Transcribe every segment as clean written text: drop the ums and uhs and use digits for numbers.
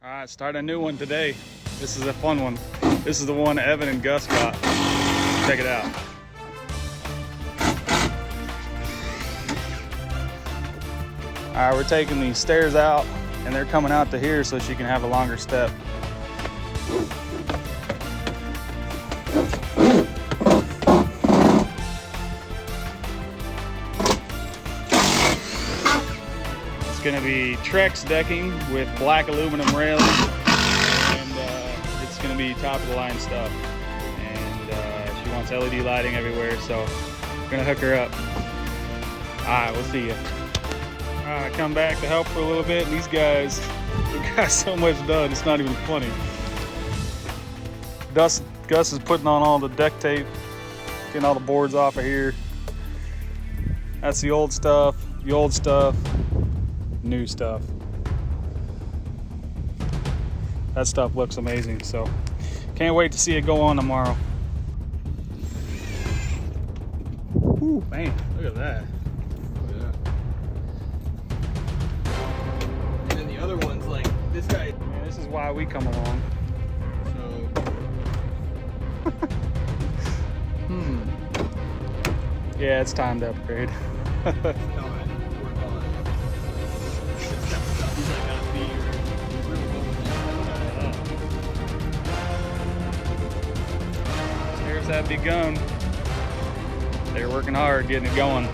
All right, start a new one today. This is a fun one. This is the one Evan and Gus got. Check it out. All right, we're taking these stairs out and they're coming out to here so she can have a longer step. It's gonna be Trex decking with black aluminum railing, and it's gonna be top of the line stuff. And she wants LED lighting everywhere, so we're gonna hook her up. All right, we'll see you. All right, come back to help for a little bit, and these guys, they got so much done, it's not even funny. Gus is putting on all the deck tape, getting all the boards off of here. That's the old stuff, new stuff. That stuff looks amazing, so can't wait to see it go on tomorrow. Ooh, man, look at that. And then the other one's like this guy. Yeah, this is why we come along. So Yeah, it's time to upgrade. Stairs have begun. They're working hard getting it going.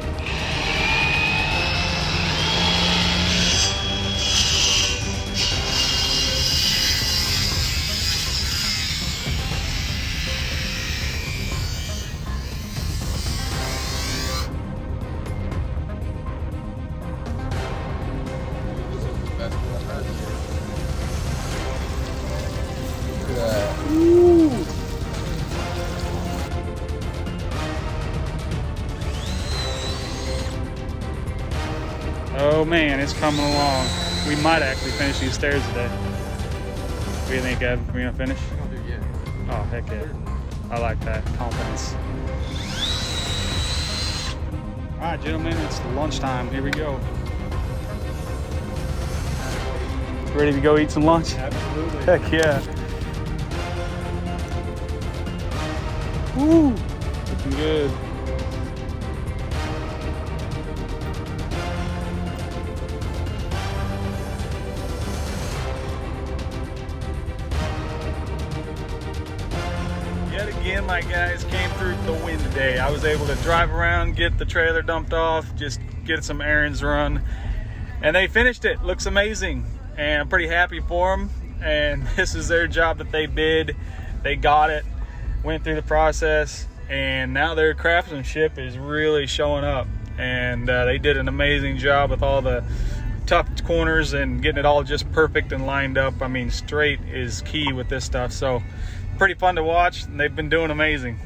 Oh man, it's coming along. We might actually finish these stairs today. What do you think, Ev? We gonna finish? Oh, heck yeah. I like that confidence. All right, gentlemen, it's lunchtime. Here we go. Ready to go eat some lunch? absolutely. Heck yeah. Woo, looking good. Yet again, my guys came through the wind today. I was able to drive around, get the trailer dumped off, just get some errands run, and they finished it. Looks amazing, and I'm pretty happy for them. And this is their job that they bid. They got it, went through the process, and now their craftsmanship is really showing up. And they did an amazing job with all the tough corners and getting it all just perfect and lined up. I mean, straight is key with this stuff. So pretty fun to watch, and they've been doing amazing.